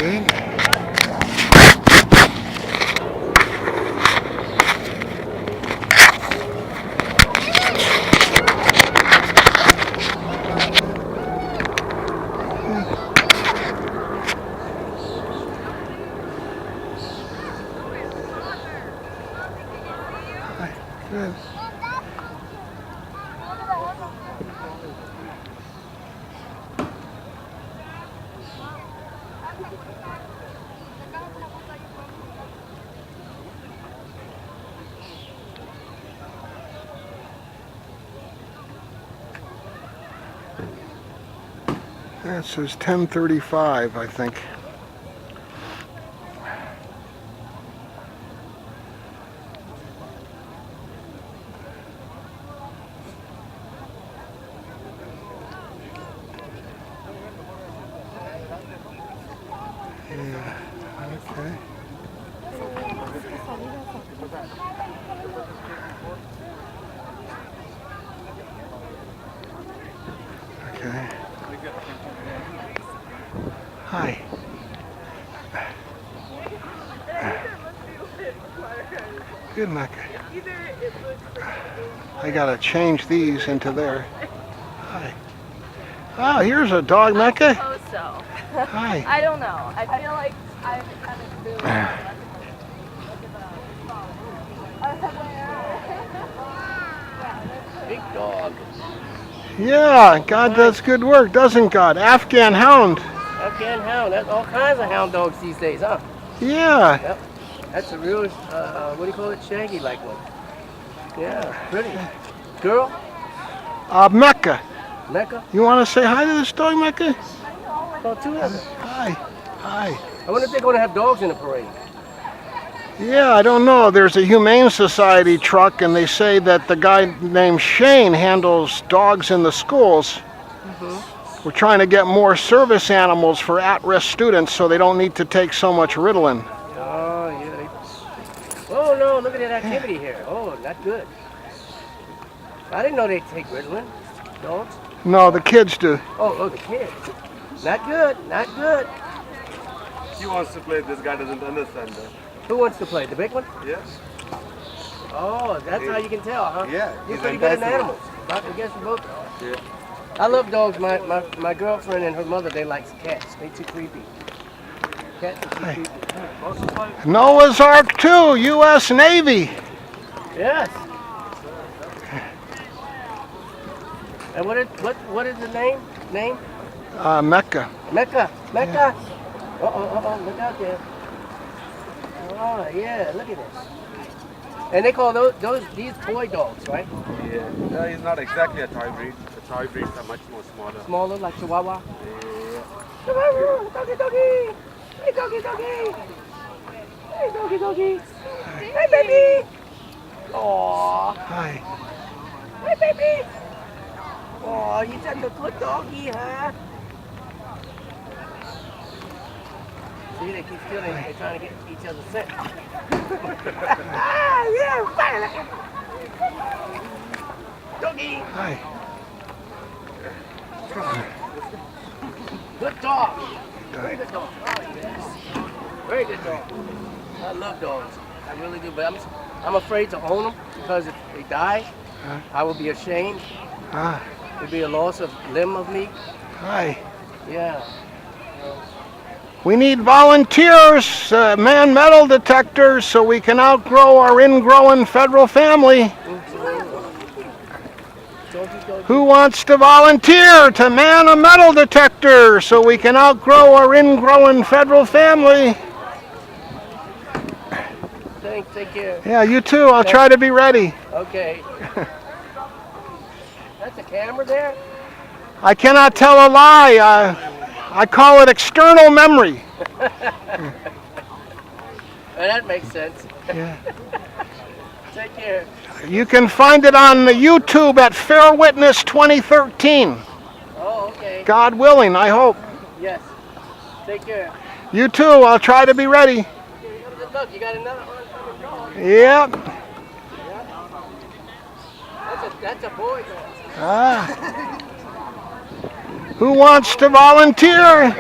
Good. Good. That says 10:35, I think. Yeah. Okay. Okay. Hi. Good, Mecca. I gotta change these into there. Hi. Oh, here's a dog, Mecca. I suppose so. Hi. I don't know. I feel like I haven't moved. Big dog. Yeah, God does good work, doesn't God? Afghan hound. Afghan hound. That's all kinds of hound dogs these days, huh? Yeah. Yep. That's a real, what do you call it? Shaggy-like one. Yeah, pretty. Girl? Mecca. Mecca? You want to say hi to this dog, Mecca? Oh, two of them. Hi. Hi. I wonder if they're going to have dogs in the parade. Yeah, I don't know. There's a Humane Society truck, and they say that the guy named Shane handles dogs in the schools. Mm-hmm. We're trying to get more service animals for at-risk students so they don't need to take so much Ritalin. Oh, yeah. Oh, no, look at that activity here. Oh, not good. I didn't know they take Ritalin. Dogs? No, the kids do. Oh, the kids. Not good, not good. He wants to play, this guy doesn't understand that. Who wants to play? The big one? Yes. Oh, that's how you can tell, huh? Yeah. You're he's pretty good at enticing. animals. I guess you both are. Yeah. I love dogs. My girlfriend and her mother, they like cats. They too creepy. Cats are too creepy. Noah's Ark 2, U.S. Navy. Yes. And what is the name? Mecca. Mecca. Mecca. Uh-oh, look out there. Oh, yeah, look at this. And they call these toy dogs, right? Yeah. No, he's not exactly a toy breed. The toy breeds are much more smaller. Smaller, like Chihuahua? Yeah. Doggy, doggy. Hey, doggy, doggy. Hey, doggy, doggy. Hey, baby. Aww. Hi. Hey, baby. Aw, you're such a good doggy, huh? See, they keep stealing. They're trying to get each other scent. Yeah, fire. Doggy. Hi. Good dog. Very good dog. Oh, yes. Very good dog. I love dogs. I really do, but I'm afraid to own them because if they die, I will be ashamed. Ah. It'd be a loss of limb of me. Hi. Yeah. We need volunteers, man metal detectors, so we can outgrow our ingrowing federal family. Who wants to volunteer to man a metal detector so we can outgrow our ingrowing federal family? Thanks, take care. Yeah, you too. I'll try to be ready. Okay. That's a camera there? I cannot tell a lie. I call it external memory. That makes sense. Yeah. Take care. You can find it on YouTube at Fair Witness 2013. Oh, okay. God willing, I hope. Yes. Take care. You too. I'll try to be ready. Look, you got another oncoming dog. Yep. That's a boy dog. Ah. Who wants to volunteer?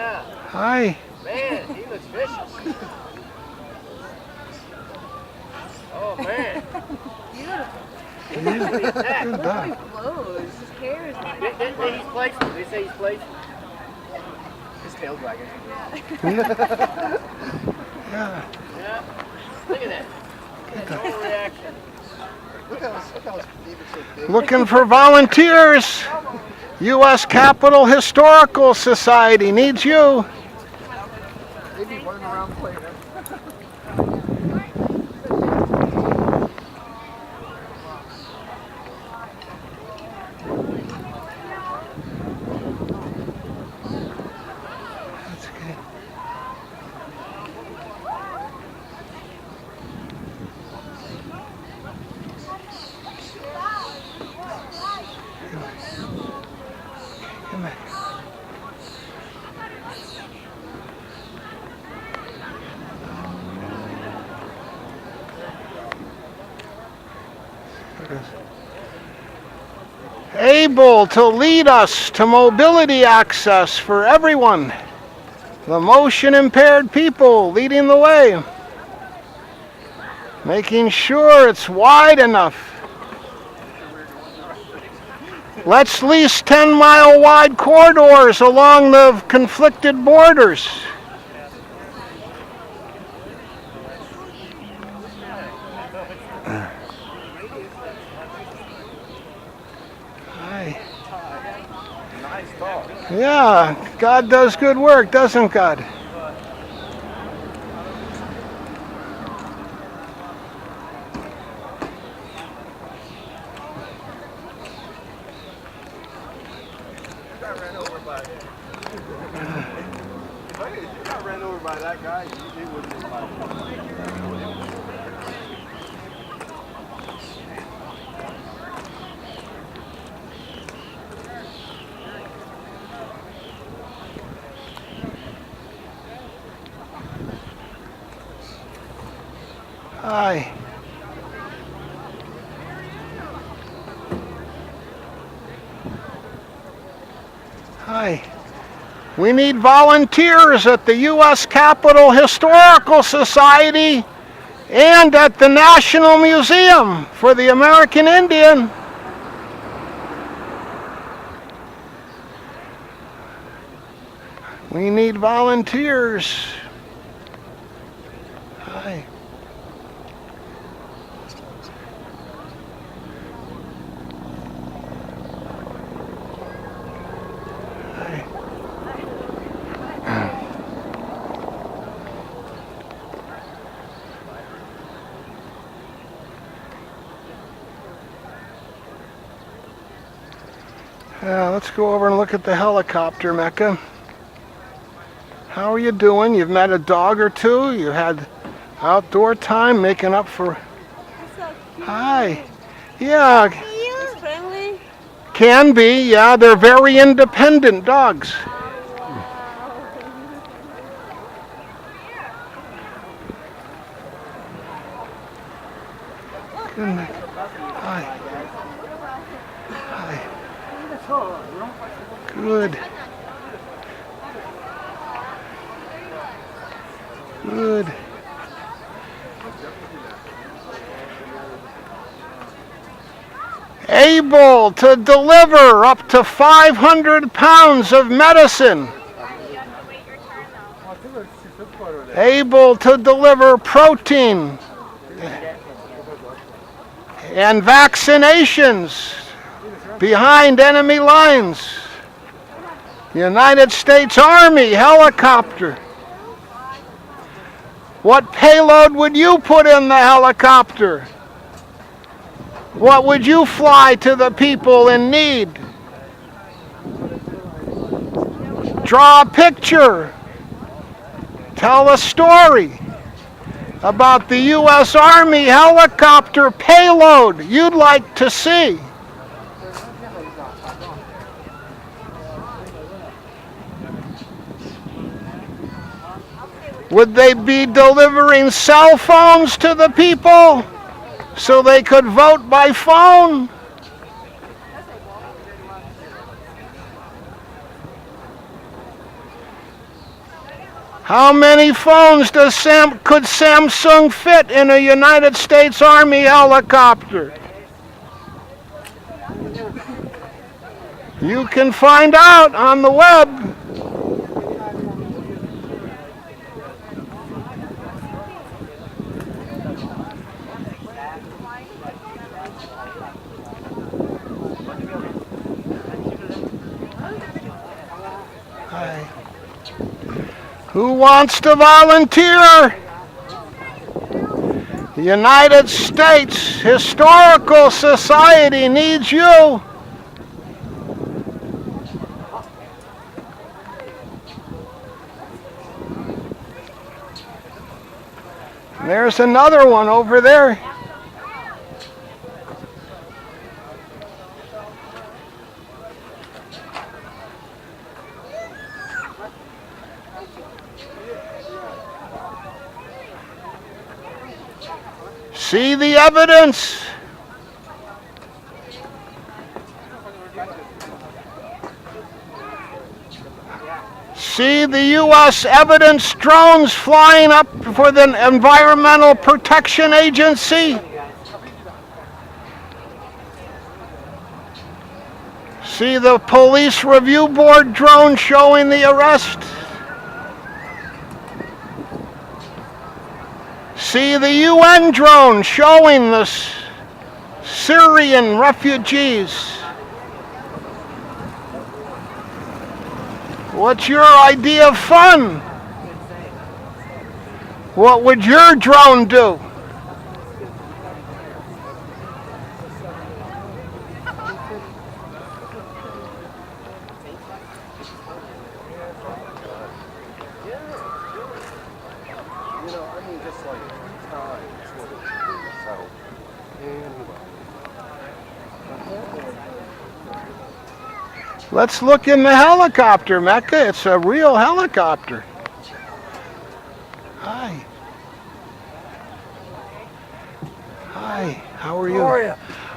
Yeah. Hi. Man, he looks vicious. Oh, man. Yeah, good dog. Clothes. His hair is like. He's playful. They say he's playful. His tail's wagging. Yeah. Yeah. Look at that. Total reaction. Look how David's so big. Looking for volunteers. U.S. Capitol Historical Society needs you. They'd be running around playing. That's good. Come back. Able to lead us to mobility access for everyone. The motion impaired people leading the way. Making sure it's wide enough. Let's lease 10-mile wide corridors along the conflicted borders. Hi. Nice dog. Yeah, God does good work, doesn't God? Got ran over by. If you got ran over by that guy, you wouldn't be fine. Hi. Hi. We need volunteers at the U.S. Capitol Historical Society and at the National Museum for the American Indian. We need volunteers. Hi. Let's go over and look at the helicopter, Mecca. How are you doing? You've met a dog or two. You had outdoor time making up for... Hi. Yeah, He's friendly. can be. Yeah, they're very independent dogs. Good. Hi. Hi. Good. Good. Able to deliver up to 500 pounds of medicine. Able to deliver protein and vaccinations behind enemy lines. United States Army helicopter. What payload would you put in the helicopter? What would you fly to the people in need? Draw a picture. Tell a story about the U.S. Army helicopter payload you'd like to see. Would they be delivering cell phones to the people so they could vote by phone? How many phones could Samsung fit in a United States Army helicopter? You can find out on the web. Hi. Who wants to volunteer? The United States Historical Society needs you. There's another one over there. See the evidence. See the U.S. evidence drones flying up for the Environmental Protection Agency. See the Police Review Board drone showing the arrest. See the UN drone showing the Syrian refugees. What's your idea of fun? What would your drone do? Let's look in the helicopter, Mecca. It's a real helicopter. Hi. Hi, how are you? How are you?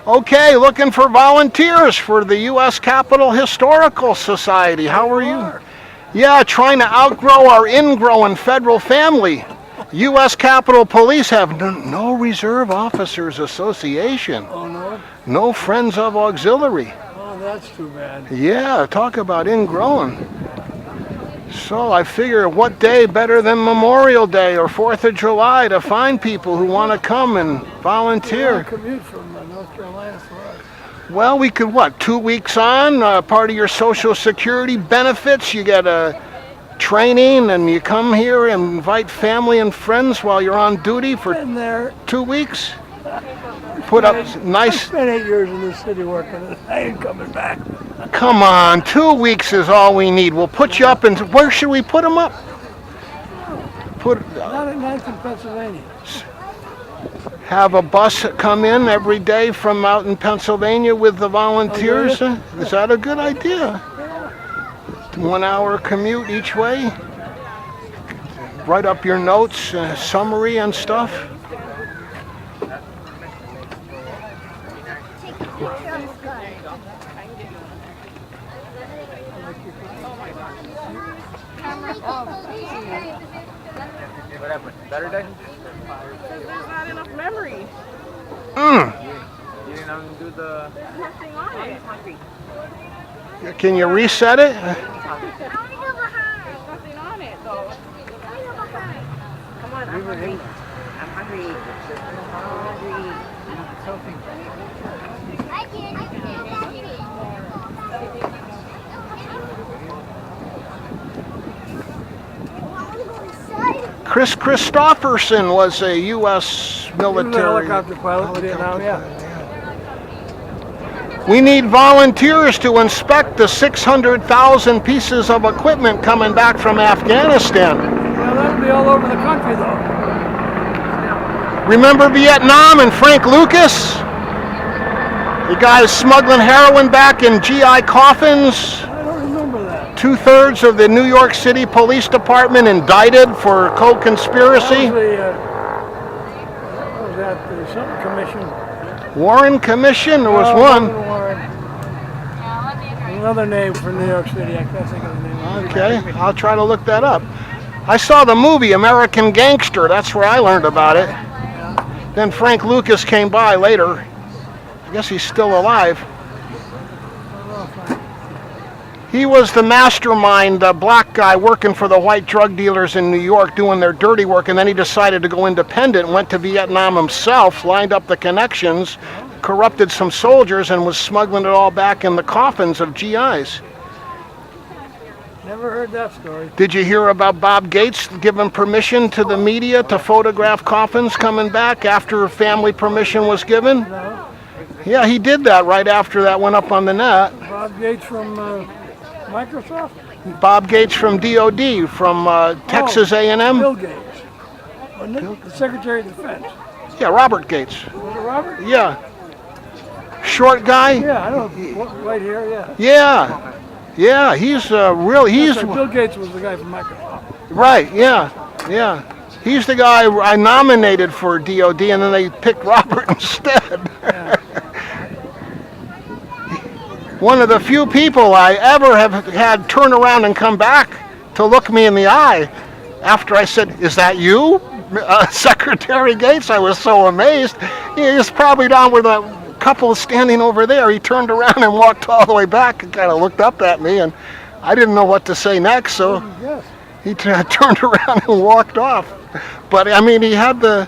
Okay, looking for volunteers for the U.S. Capitol Historical Society. How are you? Yeah, trying to outgrow our ingrowing federal family. U.S. Capitol Police have no Reserve Officers Association. Oh, no? No Friends of Auxiliary. Oh, that's too bad. Yeah, talk about ingrowing. So I figure what day better than Memorial Day or 4th of July to find people who want to come and volunteer. Commute from North Carolina for us. Well, we could, 2 weeks on, part of your Social Security benefits, you get a training and you come here and invite family and friends while you're on duty for Been there. 2 weeks. Put up I nice, spent 8 years in this city working and I ain't coming back. come on, 2 weeks is all we need. We'll put you up in, where should we put them up? Not at 9th in Pennsylvania. Have a bus come in every day from out in Pennsylvania with the volunteers? Oh, Is that a good idea? 1 hour commute each way? Write up your notes, summary and stuff? What happened? Better day? There's not enough memory. You didn't undo the... There's nothing on it. Can you reset it? There's nothing on it, though. Come on, I'm hungry. I'm hungry. Chris Christopherson was a U.S. military helicopter pilot in Vietnam, yeah. We need volunteers to inspect the 600,000 pieces of equipment coming back from Afghanistan. Well, that'll be all over the country, though. Remember Vietnam and Frank Lucas? The guy smuggling heroin back in GI coffins. I don't remember that. 2/3 of the New York City Police Department indicted for co-conspiracy. What was that? The something commission. Warren Commission, there was Oh, one. Warren. Another name for New York City. I can't think of the name. Okay, I'll try to look that up. I saw the movie American Gangster. That's where I learned about it. Then Frank Lucas came by later. I guess he's still alive. He was the mastermind, the black guy working for the white drug dealers in New York doing their dirty work, and then he decided to go independent, went to Vietnam himself, lined up the connections, corrupted some soldiers, and was smuggling it all back in the coffins of GIs. Never heard that story. Did you hear about Bob Gates giving permission to the media to photograph coffins coming back after family permission was given? No. Yeah, he did that right after that went up on the net. Bob Gates from Microsoft? Bob Gates from DOD, from Texas A&M. Bill Gates. Wasn't it? The Secretary of Defense. Yeah, Robert Gates. Was it Robert? Yeah. Short guy? Yeah, I know. Right here, yeah. Yeah. Yeah, he's really, he's, That's right, Bill Gates was the guy from Microsoft. right, yeah, yeah. He's the guy I nominated for DOD, and then they picked Robert instead. Yeah. One of the few people I ever have had turn around and come back to look me in the eye after I said, "Is that you, Secretary Gates?" I was so amazed. He was probably down with a couple standing over there. He turned around and walked all the way back and kind of looked up at me, and I didn't know what to say next, so Yes. he turned around and walked off. But I mean, he had the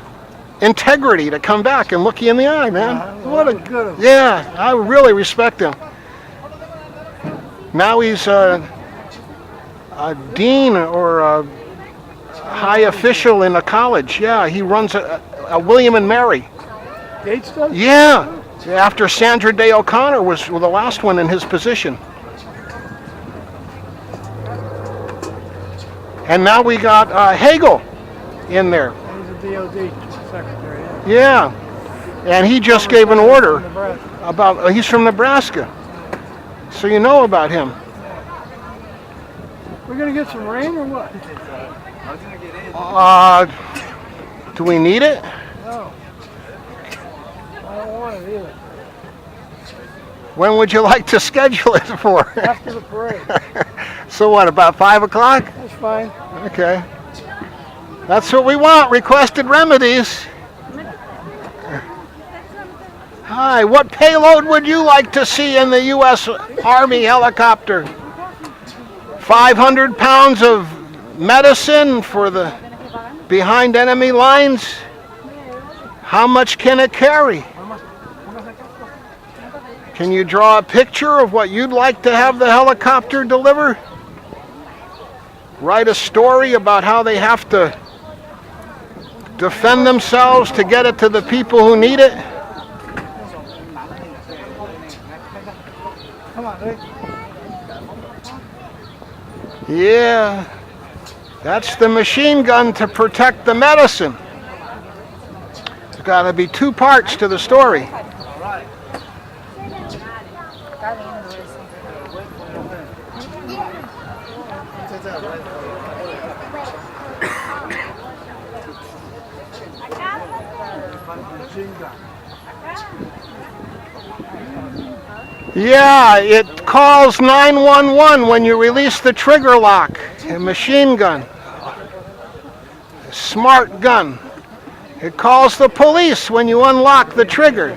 integrity to come back and look you in the eye, man. What a good of him. yeah! I really respect him. Now he's a dean or a high official in a college. Yeah, he runs a William and Mary. Gates does? Yeah, after Sandra Day O'Connor was the last one in his position. And now we got Hagel in there. He's a DOD secretary. Yeah, and he just gave an order Nebraska. about, he's from Nebraska. So you know about him. We're going to get some rain or what? Do we need it? No. I don't want it either. When would you like to schedule it for? After the parade. So what, about 5 o'clock? That's fine. Okay. That's what we want, requested remedies. Hi, what payload would you like to see in the U.S. Army helicopter? 500 pounds of medicine for the behind enemy lines? How much can it carry? Can you draw a picture of what you'd like to have the helicopter deliver? Write a story about how they have to defend themselves to get it to the people who need it? Come on, Rick. Yeah, that's the machine gun to protect the medicine. There's got to be two parts to the story. Yeah, it calls 911 when you release the trigger lock. A machine gun. A smart gun. It calls the police when you unlock the trigger.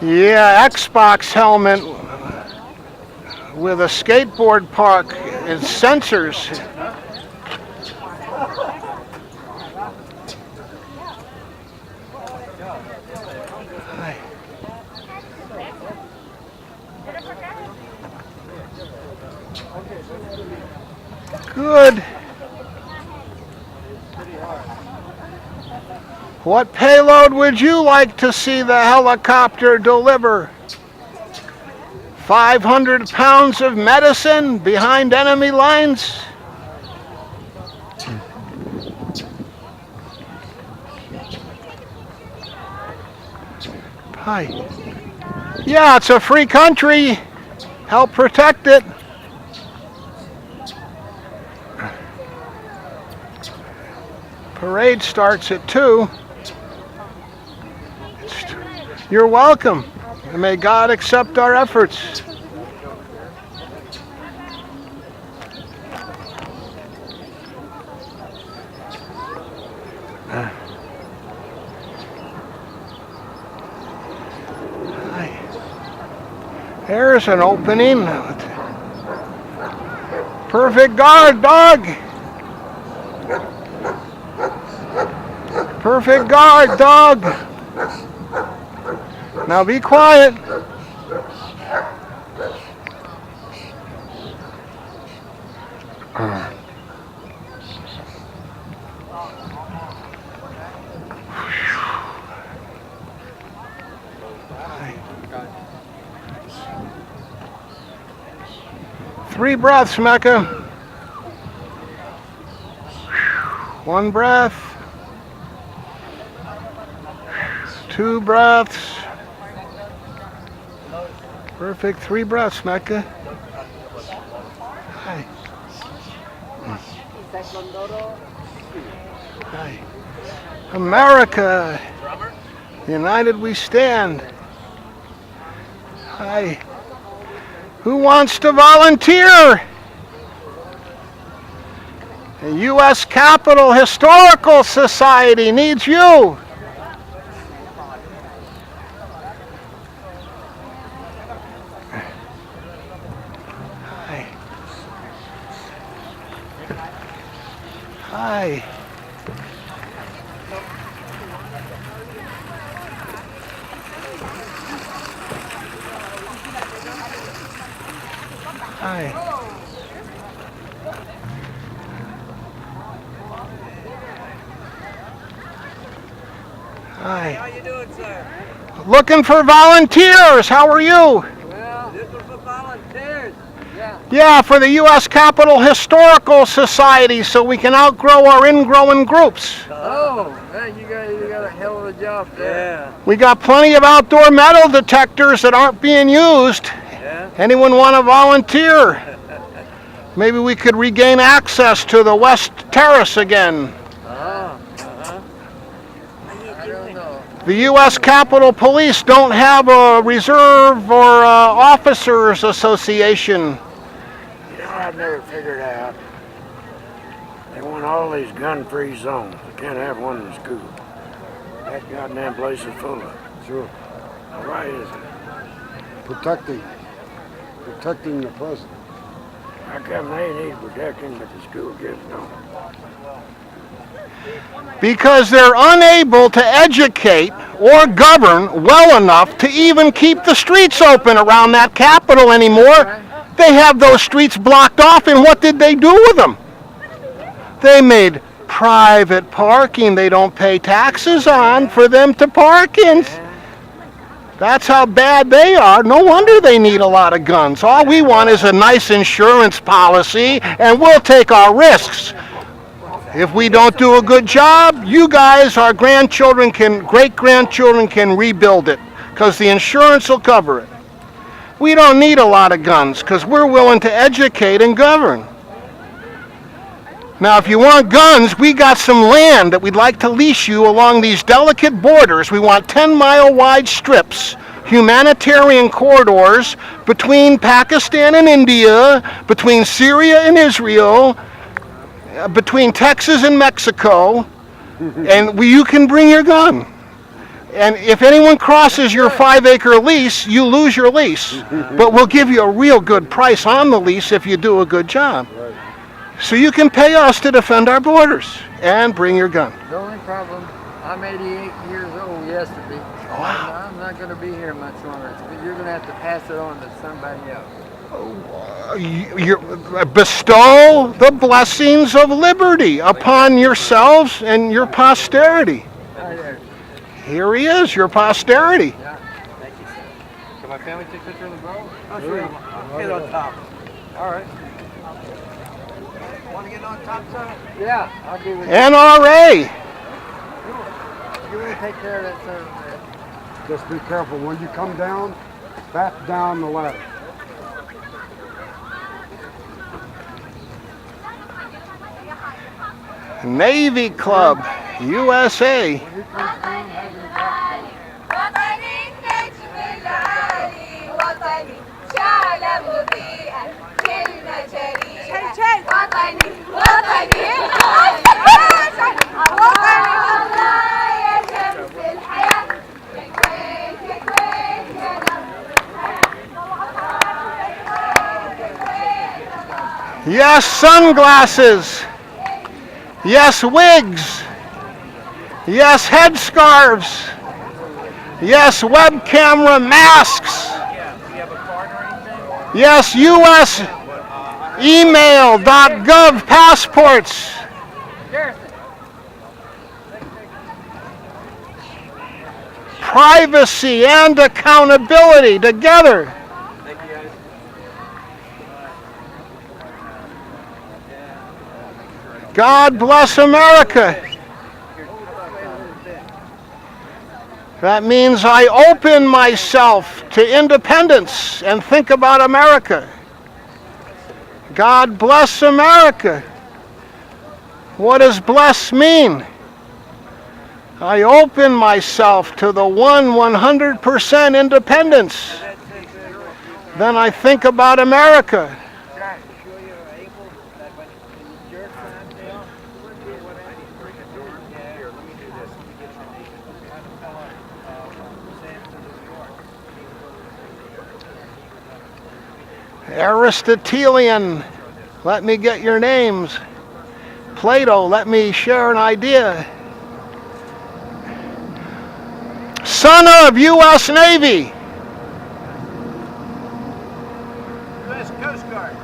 Yeah, Xbox helmet with a skateboard park and sensors. Good. What payload would you like to see the helicopter deliver? 500 pounds of medicine behind enemy lines? Hi. Yeah, it's a free country. Help protect it. Parade starts at 2. You're welcome. And may God accept our efforts. There's an opening. Perfect guard, dog. Perfect guard, dog. Now be quiet. Three breaths, Mecca. One breath. Two breaths. Perfect. Three breaths, Mecca. Hi. Hi. America. United we stand. Hi. Who wants to volunteer? The U.S. Capitol Historical Society needs you. Hi. Hi. Hi. Hi. How you doing, sir? Looking for volunteers. How are you? Well, looking for volunteers. Yeah. Yeah, for the U.S. Capitol Historical Society, so we can outgrow our ingrowing groups. Oh, man, you got a hell of a job there. Yeah. We got plenty of outdoor metal detectors that aren't being used. Yeah. Anyone want to volunteer? Maybe we could regain access to the West Terrace again. I don't know. The U.S. Capitol Police don't have a reserve or officers association. You know, I've never figured out. They want all these gun-free zones. They can't have one in the school. That goddamn place is full of it. Sure. Why is it? Protecting the president. How come they need protecting, but the school kids don't? Because they're unable to educate or govern well enough to even keep the streets open around that Capitol anymore. They have those streets blocked off, and what did they do with them? They made private parking they don't pay taxes on for them to park in. That's how bad they are. No wonder they need a lot of guns. All we want is a nice insurance policy, and we'll take our risks. If we don't do a good job, you guys, our grandchildren great-grandchildren can rebuild it, because the insurance will cover it. We don't need a lot of guns, because we're willing to educate and govern. Now, if you want guns, we got some land that we'd like to lease you along these delicate borders. We want 10-mile wide strips, humanitarian corridors between Pakistan and India, between Syria and Israel, between Texas and Mexico, and you can bring your gun. And if anyone crosses your 5-acre lease, you lose your lease. But we'll give you a real good price on the lease if you do a good job. So you can pay us to defend our borders and bring your gun. The only problem, I'm 88 years old yesterday. Wow. I'm not going to be here much longer. You're going to have to pass it on to somebody else. Bestow the blessings of liberty upon yourselves and your posterity. Right there. Here he is, your posterity. Yeah. Thank you, sir. Can my family take a picture of the bro? Oh, sure. Get on top. All right. Want to get on top, sir? Yeah, I'll give it. NRA. You want to take care of that, sir? Just be careful. When you come down, back down the ladder. Navy Club, USA. When you come down, have your back. Yes, sunglasses. Yes, wigs. Yes, headscarves. Yes, web camera masks. Yes, US email.gov passports. Privacy and accountability together. God bless America. That means I open myself to independence and think about America. God bless America. What does bless mean? I open myself to the 100% independence. Then I think about America. Aristotelian, let me get your names. Plato, let me share an idea. Son of U.S. Navy. U.S. Coast Guard.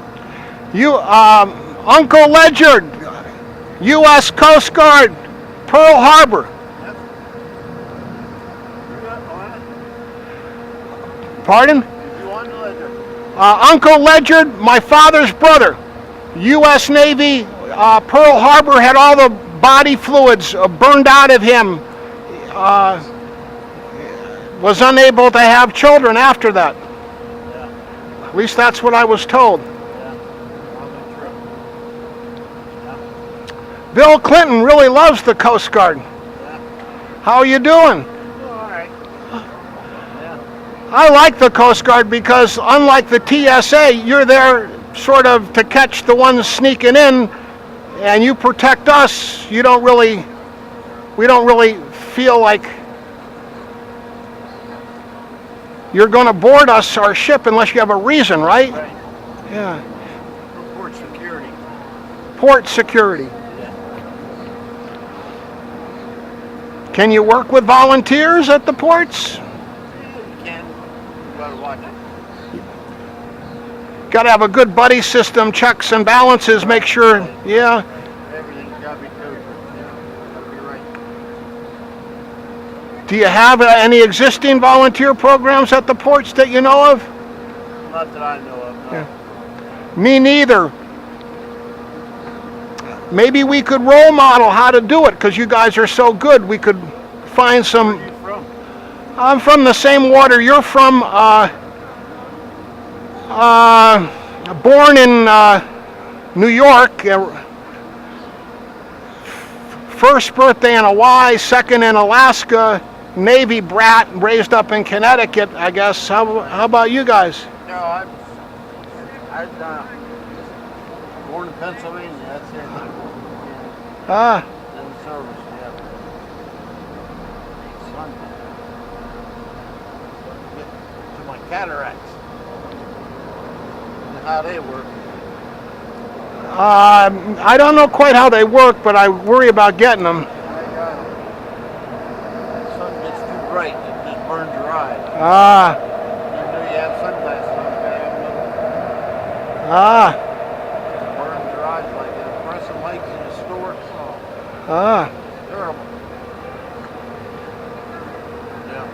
Uncle Ledyard, U.S. Coast Guard, Pearl Harbor. Pardon? Uncle Ledyard, my father's brother, U.S. Navy, Pearl Harbor, had all the body fluids burned out of him. Was unable to have children after that. At least that's what I was told. Bill Clinton really loves the Coast Guard. How are you doing? I like the Coast Guard because unlike the TSA, you're there sort of to catch the ones sneaking in, and you protect us. We don't really feel like you're going to board our ship unless you have a reason, right? Yeah. Port security. Port security. Can you work with volunteers at the ports? Got to have a good buddy system, checks and balances, make sure, yeah. Everything's got to be coded. Gotta be right. Do you have any existing volunteer programs at the ports that you know of? Not that I know of. No. Yeah. Me neither. Maybe we could role model how to do it because you guys are so good. We could find some. Where are you from? I'm from the same water you're from. Born in New York. First birthday in Hawaii, second in Alaska. Navy brat, raised up in Connecticut, I guess. How about you guys? No, I'm born in Pennsylvania. That's it. Ah. In the service, yeah. Son. Get to my cataracts. How they work. I don't know quite how they work, but I worry about getting them. The sun gets too bright, it just burns your eyes. Ah. Even though you have sunglasses on, you gotta have them. Ah. It burns your eyes like it. Fluorescent lights in the store. Oh, Ah. terrible. Yeah.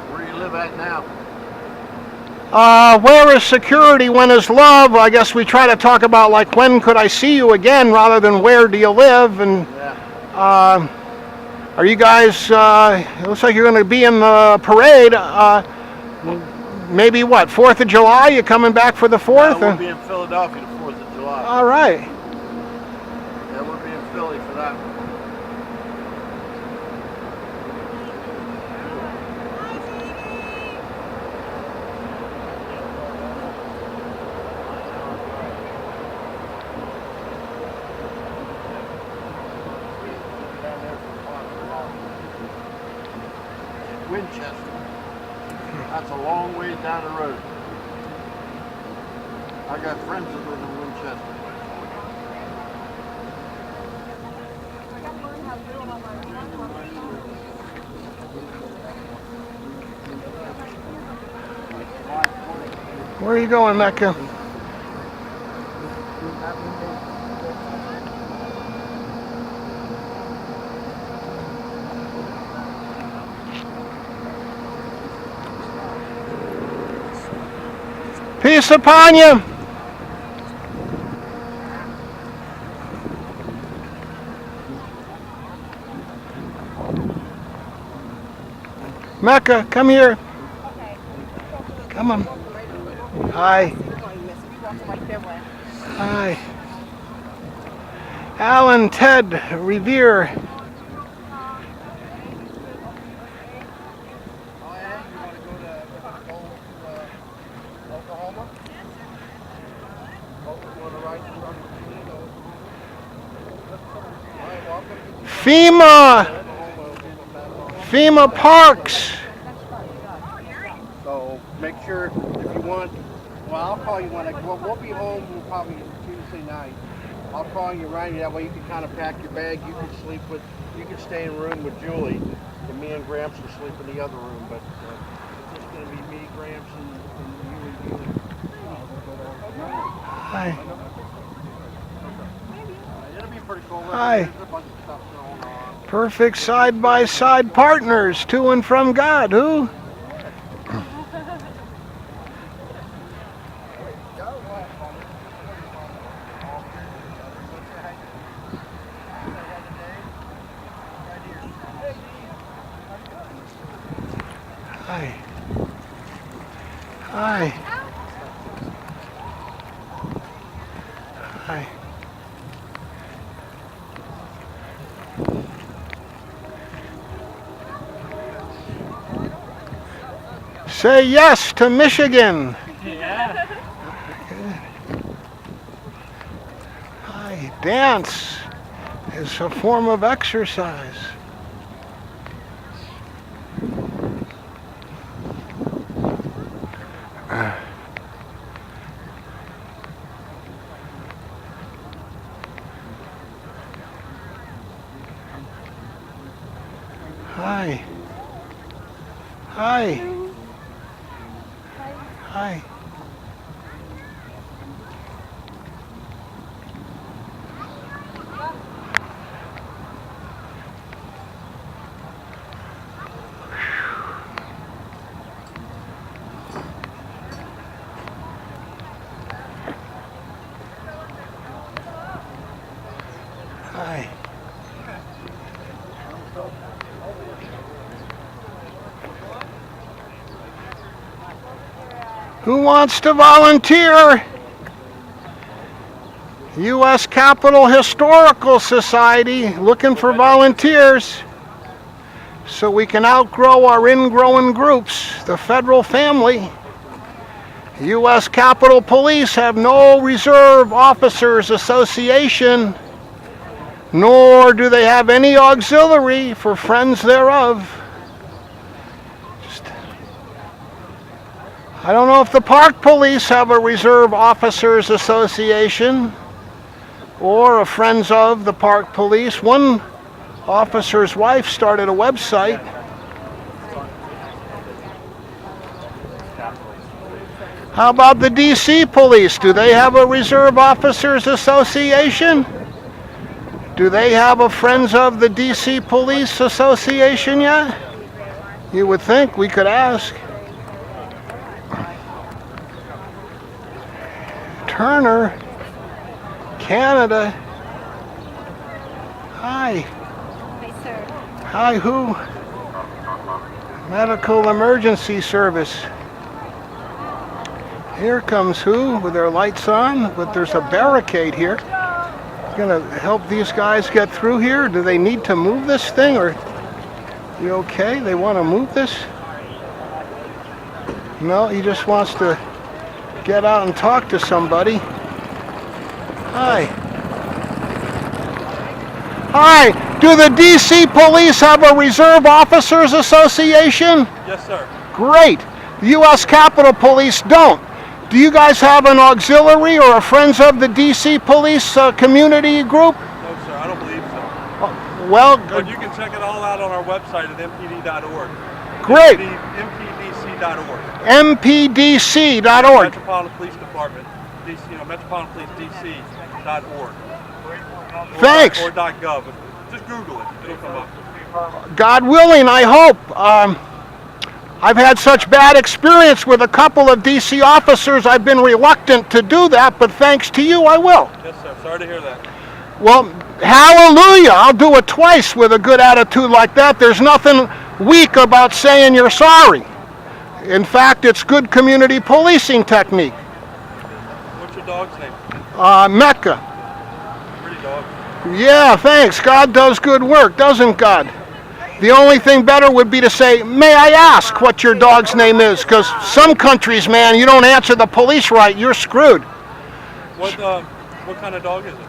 Where do you live at now? Where is security, when is love? I guess we try to talk about like when could I see you again rather than where do you live. And Yeah. are you guys, it looks like you're going to be in the parade. Maybe what, 4th of July? You coming back for the 4th? We'll be in Philadelphia the 4th of July. All right. Yeah, we'll be in Philly for that one. That's a long way down the road. I got friends that live in Winchester. Where are you going, Mecca? Peace upon you. Mecca, come here. Come on. Hi. Hi. Alan, Ted, Revere. FEMA Parks. So make sure if you want, well, I'll call you we'll be home probably Tuesday night. I'll call you right, that way you can kind of pack your bag. You can stay in a room with Julie, and me and Gramps will sleep in the other room, but it's just going to be me, Gramps, and you and Julie. Hi. It'll be pretty cool. Hi. There's a bunch of stuff going on. Perfect side-by-side partners to and from God. Who? Hi. Hi. Hi. Say yes to Michigan. Yeah. Hi. Dance is a form of exercise. Hi. Hi. Hi. Hi. Who wants to volunteer? U.S. Capitol Historical Society looking for volunteers so we can outgrow our ingrowing groups, the federal family. U.S. Capitol Police have no Reserve Officers Association, nor do they have any auxiliary for friends thereof. I don't know if the Park Police have a Reserve Officers Association or a Friends of the Park Police. One officer's wife started a website. How about the D.C. Police? Do they have a Reserve Officers Association? Do they have a Friends of the D.C. Police Association yet? You would think we could ask. Turner, Canada. Hi. Hi, sir. Hi, who? Medical Emergency Service. Here comes who with their lights on, but there's a barricade here. Gonna help these guys get through here? Do they need to move this thing, or you okay? They want to move this? No, he just wants to get out and talk to somebody. Hi. Hi. Do the D.C. Police have a Reserve Officers Association? Yes, Yes, sir. Great. The U.S. Capitol Police don't. Do you guys have an auxiliary or a Friends of the D.C. Police community group? No, sir. I don't believe so. Well, But you can check it all out on our website at mpd.org. great. mpdc.org. mpdc.org. Metropolitan Police Department, DC, Metropolitan Police DC.org. Thanks. Or .gov. Just Google it. It'll come up. God willing, I hope. I've had such bad experience with a couple of DC officers, I've been reluctant to do that, but thanks to you, I will. Yes, sir. Sorry to hear that. Well, hallelujah. I'll do it twice with a good attitude like that. There's nothing weak about saying you're sorry. In fact, it's good community policing technique. What's your dog's name? Mecca. Pretty dog. Yeah, thanks. God does good work, doesn't God? The only thing better would be to say, may I ask what your dog's name is? Because some countries, man, you don't answer the police right, you're screwed. What kind of dog is it?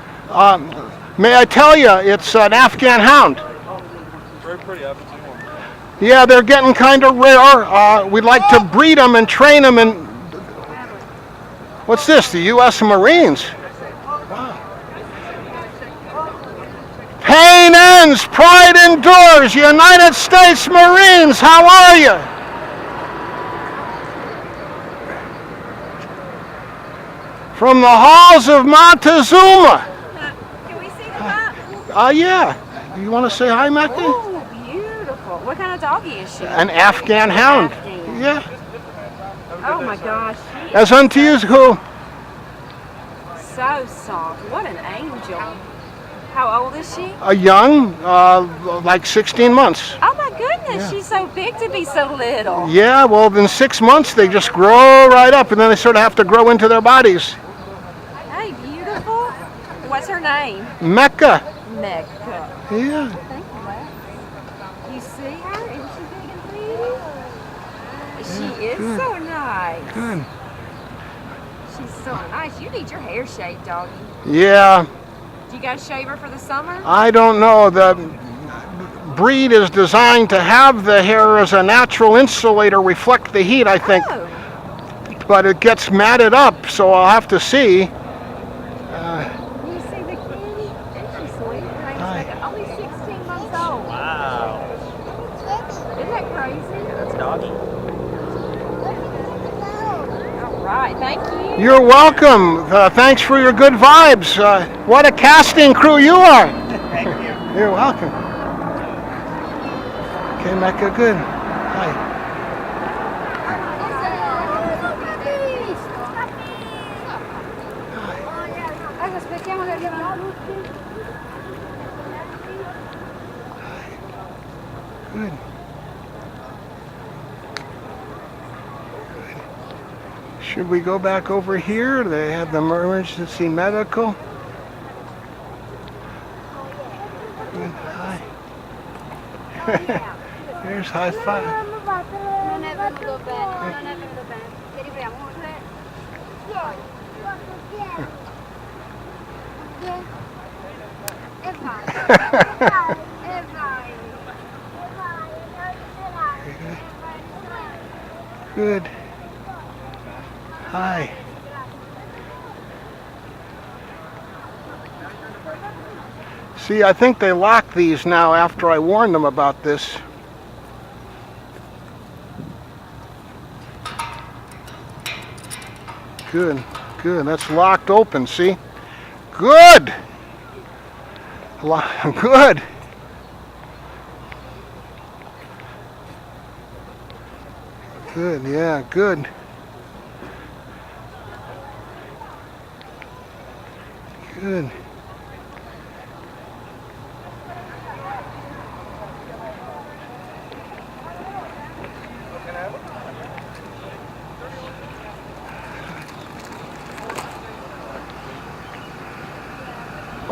May I tell you, it's an Afghan hound. Very pretty. I haven't seen one. Yeah, they're getting kind of rare. We'd like to breed them and train them. And what's this? The U.S. Marines. Wow. Pain ends, pride endures. United States Marines, how are you? From the halls of Montezuma. Can we see the map? Yeah. You want to say hi, Mecca? Oh, beautiful. What kind of doggy is she? An Afghan hound. Afghan. Yeah. Oh my gosh. She As is unto you who? so soft. What an angel. How old is she? A young, like 16 months. Oh my goodness, she's so big to be so little. Yeah, well, in 6 months they just grow right up, and then they sort of have to grow into their bodies. Hey, beautiful. What's her name? Mecca. Mecca. Yeah. Thank you, Lex. You see her? Isn't she big and pretty? She is good. so nice. Good. She's so nice. You need your hair shaved, doggy. Yeah. Do you guys shave her for the summer? I don't know. The breed is designed to have the hair as a natural insulator, reflect the heat, I think. Oh. But it gets matted up, so I'll have to see. You see the kitty? Isn't she sweet? Her name's Hi. Mecca. Only 16 months old. Wow. Isn't that crazy? That's doggy. All right, thank you. You're welcome. Thanks for your good vibes. What a casting crew you are. Thank you. You're welcome. Okay, Mecca, good. Hi. Good. Should we go back over here? They have the emergency medical. Good. Hi. Here's high five. Good. Hi. See, I think they lock these now after I warned them about this. Good, good. That's locked open, see? Good. Good. Good, yeah, good. Good.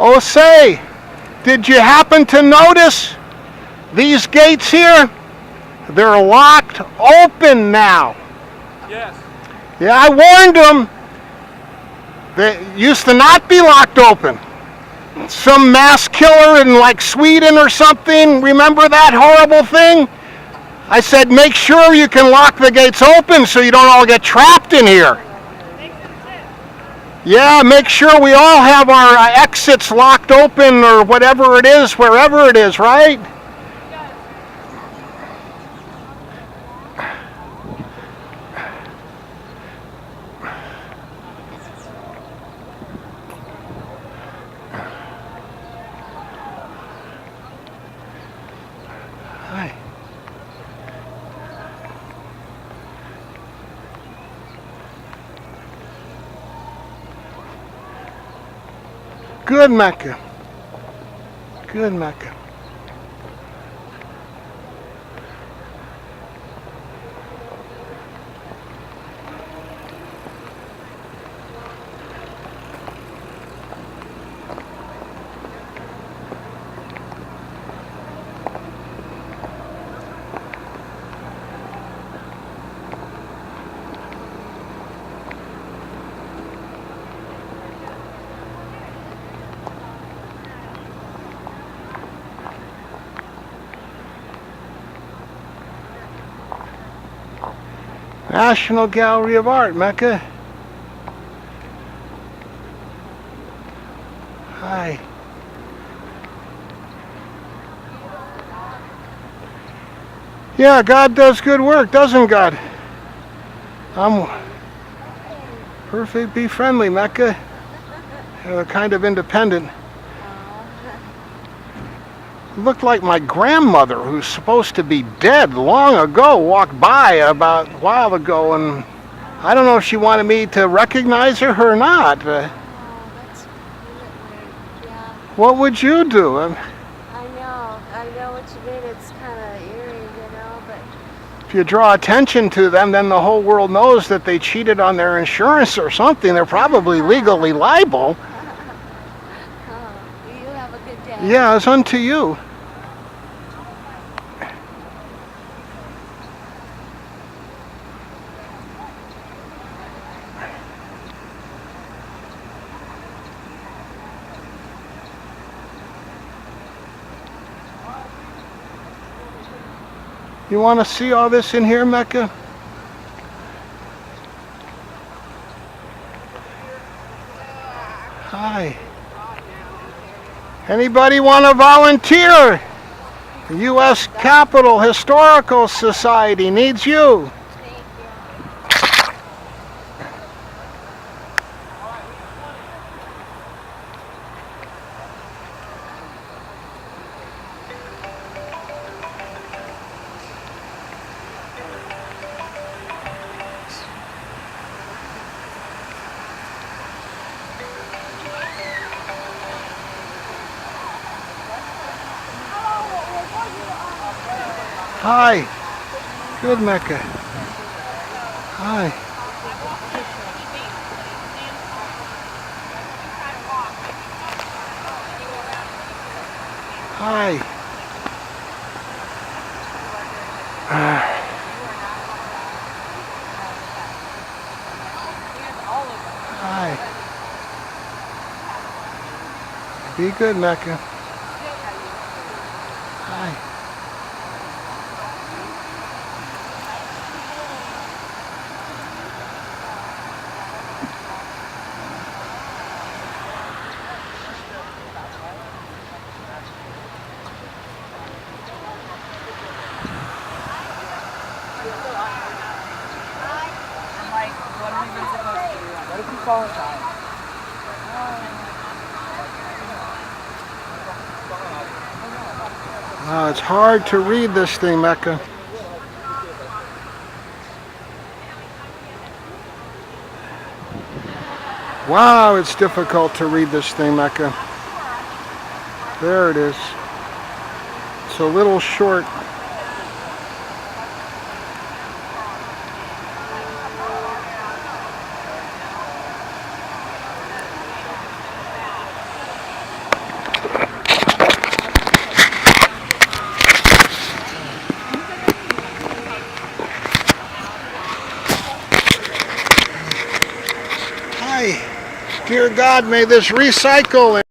Oh, say, did you happen to notice these gates here? They're locked open now. Yes. Yeah, I warned them. They used to not be locked open. Some mass killer in like Sweden or something. Remember that horrible thing? I said make sure you can lock the gates open so you don't all get trapped in here. Yeah, make sure we all have our exits locked open or whatever it is, wherever it is, right? Hi. Good, Mecca. Good, Mecca. National Gallery of Art, Mecca. Hi. Yeah, God does good work, doesn't God? I'm perfect, be friendly, Mecca. Kind of independent. Looked like my grandmother, who's supposed to be dead long ago, walked by about a while ago, and I don't know if she wanted me to recognize her or not. Oh, that's weird. Yeah. What would you do? I know what you mean. It's kind of eerie, you know, but If you draw attention to them, then the whole world knows that they cheated on their insurance or something. They're probably legally liable. you have a good day. Yeah, it's unto you. You want to see all this in here, Mecca? Hi. Anybody want to volunteer? The U.S. Capitol Historical Society needs you. Hi. Good, Mecca. Hi. Hi. Hi. Be good, Mecca. Hi. What if you fall inside? Wow, it's hard to read this thing, Mecca. Wow, it's difficult to read this thing, Mecca. There it is. It's a little short. Hi. Dear God, may this recycle